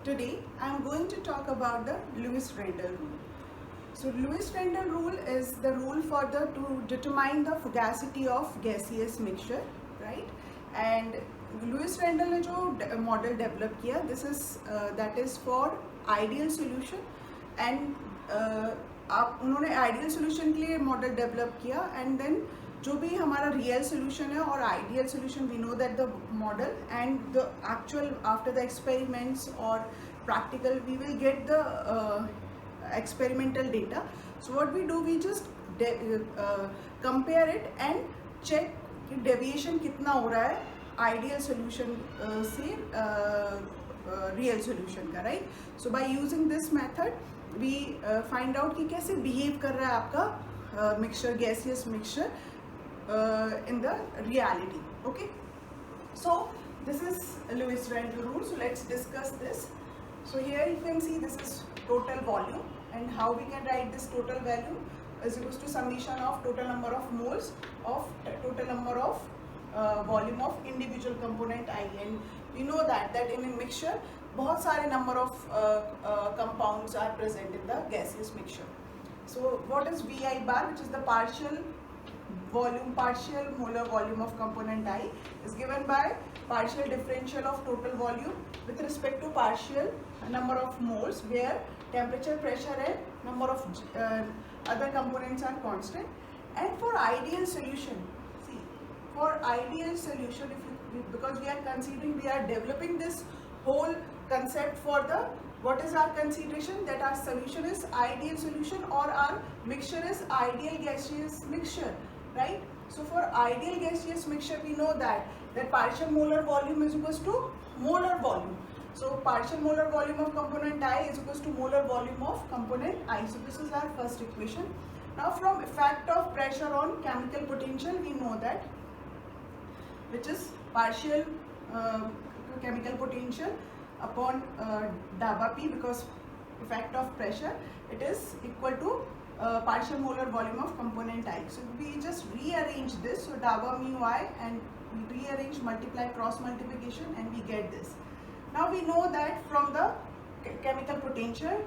Today I am going to talk about the Lewis-Rendell rule. So Lewis-Rendell rule is the rule to determine the fugacity of gaseous mixture, right? And Lewis-Rendell ने जो model develop किया, that is for ideal solution and उन्होंने ideal solution के लिए model develop किया and then जो भी हमारा रियल सोल्यूशन है और ideal solution we know that the model and the actual after the experiments और practical we will get the experimental data. So what we do, we just compare it and check कि deviation कितना हो रहा है ideal solution से real solution का, right? So by using this method we find out कि कैसे behave कर रहा है आपका mixture, gaseous mixture in the reality. Okay, so this is Lewis-Rendell rule. So let's discuss this. So here you can see this is total volume, and how we can write this total value is equals to summation of total number of moles of total number of volume of individual component I. And we know that in a mixture बहुत सारे number of compounds are present in the gaseous mixture. So what is VI bar, which is the partial molar volume of component I, is given by partial differential of total volume with respect to partial number of moles, where temperature, pressure and number of other components are constant. And for ideal solution, see, for ideal solution, because we are developing this whole concept for the, what is our consideration, that our solution is ideal solution or our mixture is ideal gaseous mixture, right? So for ideal gaseous mixture we know that partial molar volume is equals to molar volume. So partial molar volume of component I is equals to molar volume of component I. So this is our first equation. Now from effect of pressure on chemical potential we know that, which is partial chemical potential upon DABA P, because effect of pressure, it is equal to partial molar volume of component I. So we just rearrange this, so DABA mu I, and we rearrange, multiply, cross multiplication, and we get this. Now we know that from the chemical potential,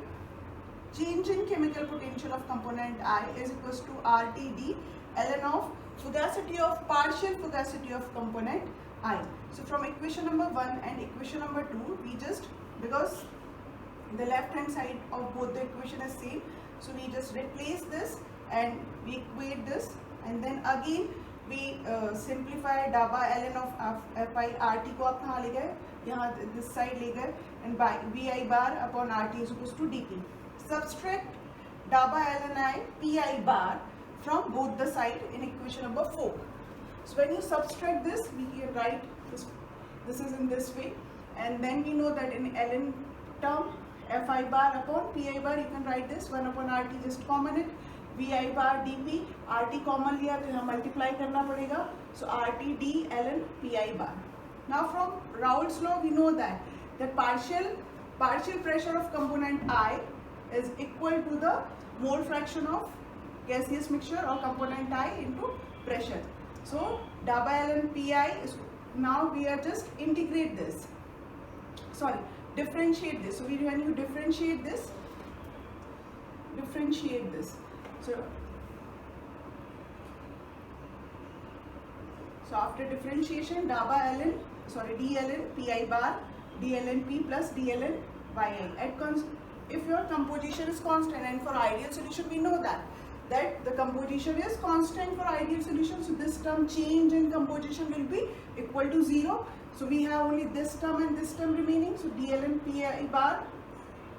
change in chemical potential of component I is equals to RTD ln of fugacity of partial fugacity of component I. So from equation number 1 and equation number 2, we just, because the left hand side of both the equation is same, so we just replace this and we equate this, and then again we simplify DABA ln of Fi RT को आप कहाँ ले गए, यहाँ this side ले गए, and by Vi bar upon RT is equals to dP. Subtract DABA ln I Pi bar from both the side in equation number 4. So when you subtract this, we can write this is in this way, and then we know that in ln term Fi bar upon Pi bar, you can write this 1 upon RT, just common it, Vi bar dP, RT common लिया तो यहाँ multiply करना पड़ेगा, so RT d ln Pi bar. Now from Raoult's law we know that partial pressure of component I is equal to the mole fraction of gaseous mixture or component I into pressure. So DABA ln Pi is, now we are just integrate this, differentiate this. So when you differentiate this, so after differentiation, d ln Pi bar d ln P plus d ln Yi. If your composition is constant, and for ideal solution we know that the composition is constant for ideal solution, so this term change in composition will be equal to 0. So we have only this term and this term remaining, so d ln Pi bar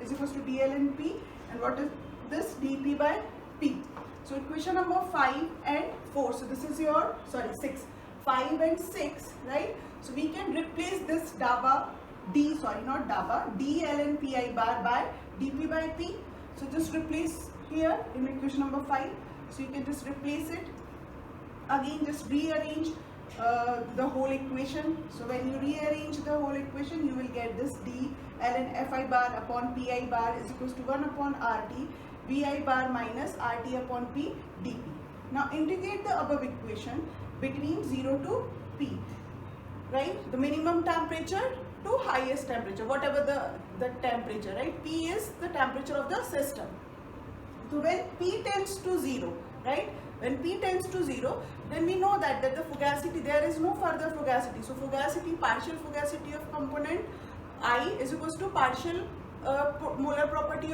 is equals to d ln P, and what is this, dP by P. So equation number 5 and 4, so this is your 6, 5 and 6, right? So we can replace this DABA d ln Pi bar by dP by P. So just replace here in equation number 5, so you can just replace it, again just rearrange the whole equation. So when you rearrange the whole equation, you will get this d ln Fi bar upon Pi bar is equals to 1 upon RT Vi bar minus RT upon P dP. Now integrate the above equation between 0 to P, right? The minimum temperature to highest temperature, whatever the temperature, right? P is the temperature of the system. So when P tends to 0, right? When P tends to 0, then we know that the fugacity, there is no further fugacity. So fugacity, partial fugacity of component I is equals to partial molar property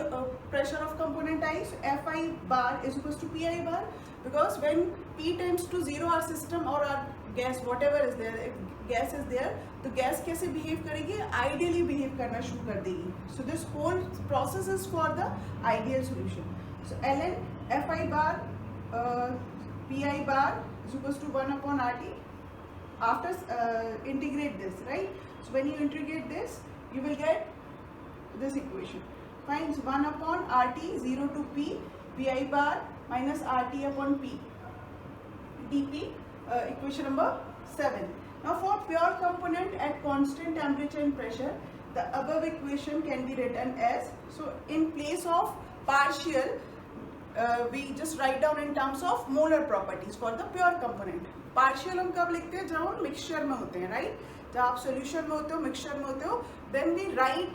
pressure of component I. So Fi bar is equals to Pi bar, because when P tends to 0, our system or our gas, whatever is there, if gas is there, तो gas कैसे behave करेगी, ideally behave करना शुरू कर देगी. So this whole process is for the ideal solution. So ln Fi bar Pi bar is equals to 1 upon RT. After integrate this, right? So when you integrate this, you will get this equation. Finds 1 upon RT 0 to P Pi bar minus RT upon P dP, equation number 7. Now for pure component at constant temperature and pressure, the above equation can be written as, so in place of partial, we just write down in terms of molar properties for the pure component. Partial हम कब लिखते हैं, जब हम mixture में होते हैं, right? जब आप solution में होते हो, मिक्सचर में होते हो, then we write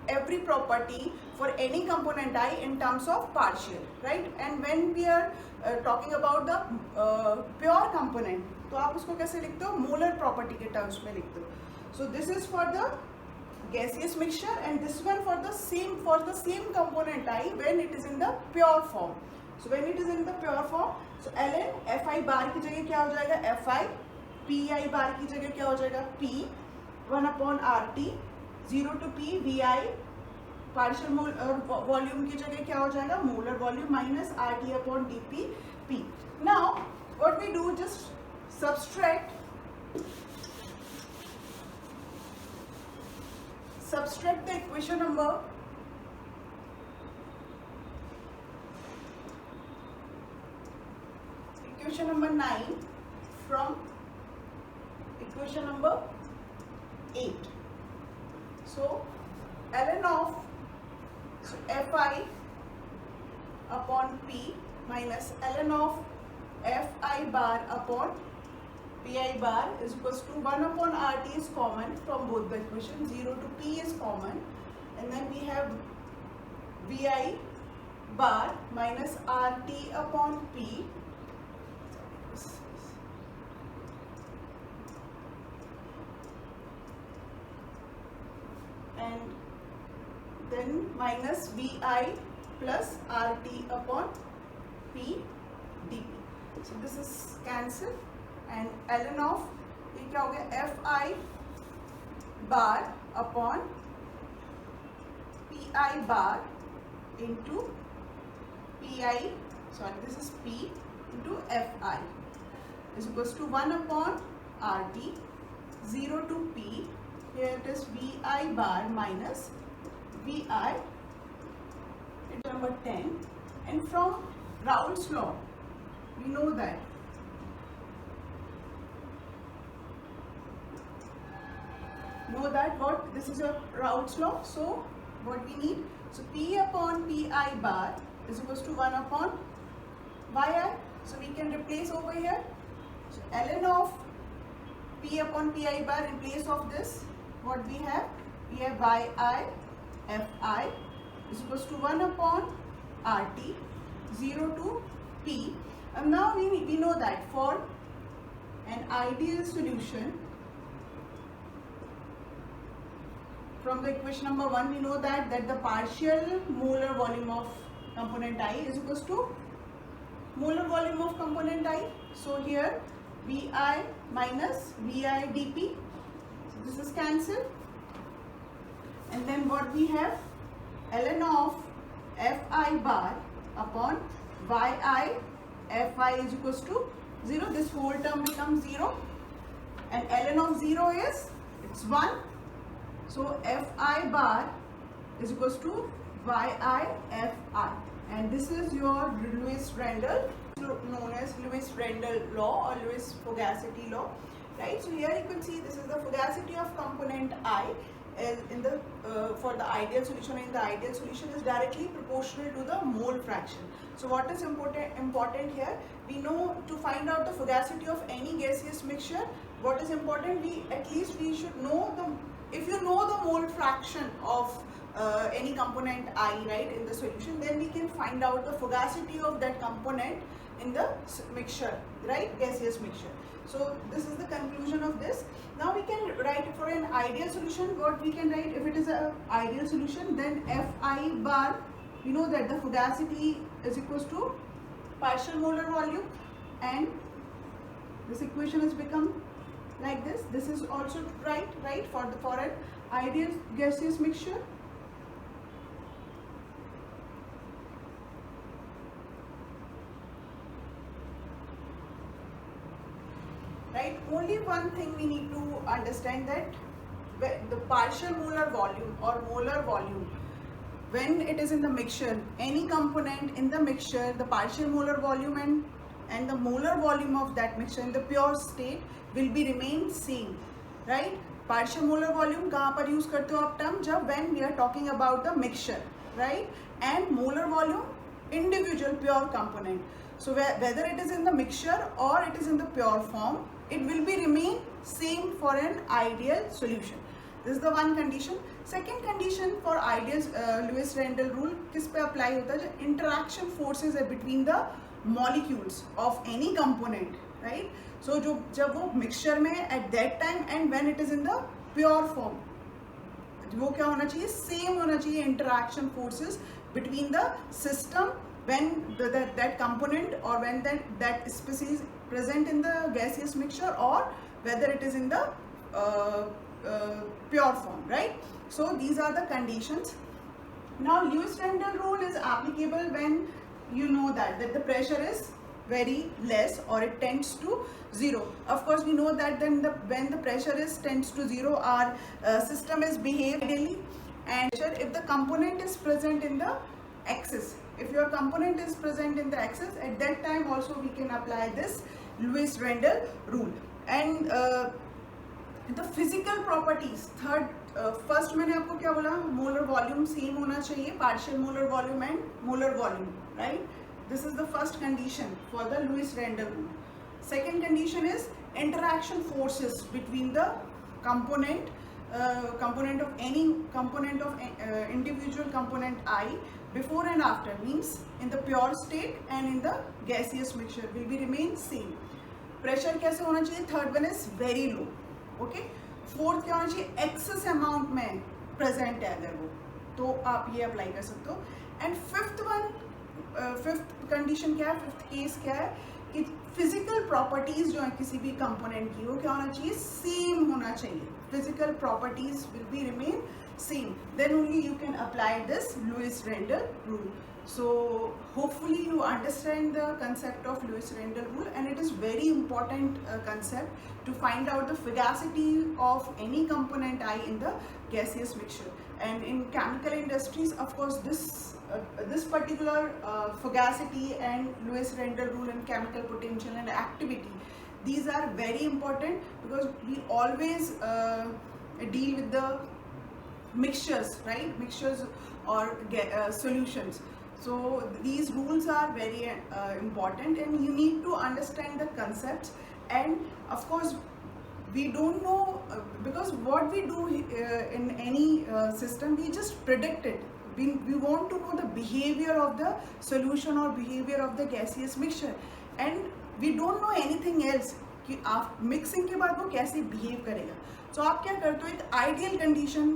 every property for any component I in terms of partial, right? And when we are talking about the pure component, तो आप उसको कैसे लिखते हो, मोलर प्रॉपर्टी के टर्म्स में लिखते हो. So this is for the gaseous mixture and this one for the same component I when it is in the pure form. So when it is in the pure form, so ln Fi bar की जगह क्या हो जाएगा, Fi, Pi bar की जगह क्या हो जाएगा, P 1 upon RT 0 to P Vi, partial volume की जगह क्या हो जाएगा, molar volume minus RT upon dP P. Now what we do, just subtract the equation number equation number 9 from equation number 8. So ln of Fi upon P minus ln of Fi bar upon Pi bar is equals to 1 upon RT is common from both the equations, 0 to P is common, and then we have Vi bar minus RT upon P and then minus Vi plus RT upon P dP. So this is cancelled. And ln of ये क्या हो गया, Fi bar upon Pi bar into Pi, sorry, this is P into Fi is equals to 1 upon RT 0 to P, here it is Vi bar minus Vi, it's number 10. And from Raoult's law we know that what this is a Raoult's law. So what we need, so P upon Pi bar is equals to 1 upon Yi. So we can replace over here. So ln of P upon Pi bar, in place of this what we have Yi Fi is equals to 1 upon RT 0 to P. And now we know that for an ideal solution, from the equation number 1 we know that the partial molar volume of component I is equals to molar volume of component I. So here Vi minus Vi dP, so this is cancelled, and then what we have, ln of Fi bar upon Yi Fi is equals to 0, this whole term becomes 0, and ln of 0 is, it's 1. So Fi bar is equals to Yi Fi, and this is your Lewis-Rendell, known as Lewis-Rendell law or Lewis-Fugacity law, right? So here you can see this is the fugacity of component I in the for the ideal solution. In the ideal solution is directly proportional to the mole fraction. So what is important here, we know to find out the fugacity of any gaseous mixture, what is important, we should know the if you know the mole fraction of any component I, right, in the solution, then we can find out the fugacity of that component in the mixture, right, gaseous mixture. So this is the conclusion of this. Now we can write for an ideal solution. What we can write, if it is an ideal solution, then Fi bar, we know that the fugacity is equals to partial molar volume, and this equation has become like this. This is also right for an ideal gaseous mixture. Right, only one thing we need to understand, that the partial molar volume or molar volume, when it is in the mixture, any component in the mixture, the partial molar volume and the molar volume of that mixture in the pure state will be remain same, right? Partial molar volume कहाँ पर use करते हो आप term, जब when we are talking about the mixture, right? And molar volume, individual pure component. So whether it is in the mixture or it is in the pure form, it will be remain same for an ideal solution. This is the one condition. Second condition for ideal Lewis Randall rule किस पे apply होता है? जो interaction forces है between the molecules of any component, right? So जब वो mixture में at that time and when it is in the pure form, वो क्या होना चाहिए? Same होना चाहिए interaction forces between the system when that component or when that species present in the gaseous mixture, or whether it is in the pure form, right? So these are the conditions. Now Lewis Randall rule is applicable when you know that the pressure is very less or it tends to zero. Of course we know that then when the pressure tends to zero, our system is behaved ideally, and if the component is present in the axis, if your component is present in the axis, at that time also we can apply this Lewis Randall rule. And the physical properties, first मैंने आपको क्या बोला? Molar volume same होना चाहिए, partial molar volume and molar volume, right? This is the first condition for the Lewis Randall rule. Second condition is interaction forces between the component of any component of individual component I before and after, means in the pure state and in the gaseous mixture will be remain same. Pressure कैसे होना चाहिए? Third one is very low, okay? Fourth क्या होना चाहिए? Excess amount में present है अगर वो, तो आप ये apply कर सकते हो. And fifth one, fifth condition क्या है? Fifth case क्या है कि physical properties जो है किसी भी component की, वो क्या होना चाहिए? Same होना चाहिए. Physical properties will be remain same. Then only you can apply this Lewis Randall rule. So hopefully you understand the concept of Lewis Randall rule, and it is very important concept to find out the fugacity of any component I in the gaseous mixture. And in chemical industries, of course, this particular fugacity and Lewis Randall rule and chemical potential and activity, these are very important because we always deal with the mixtures, right? Mixtures or solutions. So these rules are very important, and you need to understand the concepts. And of course we don't know because what we do in any system, we just predict it. We want to know the behavior of the solution or behavior of the gaseous mixture, and we don't know anything else कि आप mixing के बाद वो कैसे behave करेगा. So आप क्या करते हो? एक आइडियल कंडीशन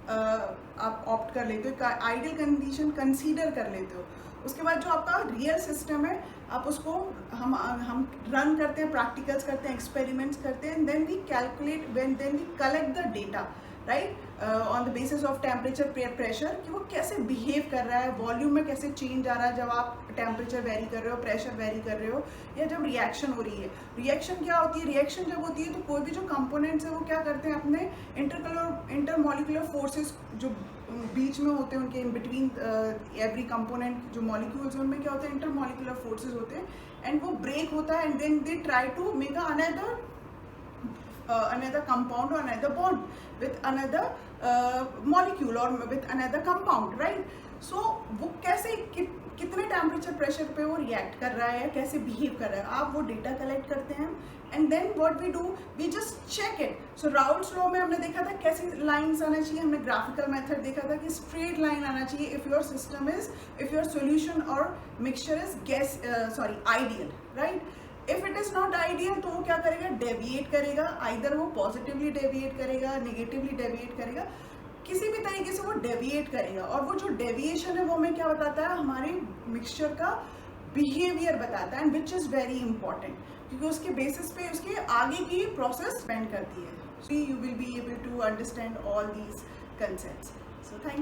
आप ऑप्ट कर लेते हो, आइडियल कंडीशन कंसीडर कर लेते हो. उसके बाद जो आपका रियल सिस्टम है, आप उसको हम रन करते हैं, प्रैक्टिकल्स करते हैं, एक्सपेरिमेंट्स करते हैं, then we calculate, then we collect the data, right, on the basis of temperature, pressure, कि वो कैसे बिहेव कर रहा है, वॉल्यूम में कैसे चेंज आ रहा है जब आप टेम्परेचर वेरी कर रहे हो, प्रेशर वेरी कर रहे हो, या जब रिएक्शन हो रही है. रिएक्शन क्या होती है? रिएक्शन जब होती है तो कोई भी जो कंपोनेंट्स है वो क्या करते हैं, अपने इंटरमॉलिक्यूलर फोर्सेस जो बीच में होते हैं उनके इन बिटवीन एवरी कंपोनेंट, जो मॉलिक्यूल्स हैं उनमें क्या होता है? इंटरमॉलिक्यूलर फोर्सेस होते हैं, एंड वो ब्रेक होता है, and then they try to make another compound or another bond with another molecule और with another compound, right? So वो कैसे कितने टेम्परेचर प्रेशर पे वो रिएक्ट कर रहा है, कैसे बिहेव कर रहा है, आप वो डेटा कलेक्ट करते हैं and then what we do, we just check it. So Raoult's law में हमने देखा था कैसे लाइंस आना चाहिए, हमने ग्राफिकल मेथड देखा था कि स्ट्रेट लाइन आना चाहिए if your system is, if your solution और mixture is ideal, right? If it is not ideal तो वो क्या करेगा, डेविएट करेगा, आइदर वो पॉजिटिवली डेविएट करेगा, नेगेटिवली डेविएट करेगा, किसी भी तरीके से वो डेविएट करेगा. और वो जो डेविएशन है वो हमें क्या बताता है, हमारे मिक्सचर का बिहेवियर बताता है, and which is very important, क्योंकि उसके बेसिस पे उसके आगे की प्रोसेस डिपेंड करती है. So you will be able to understand all these concepts. So thank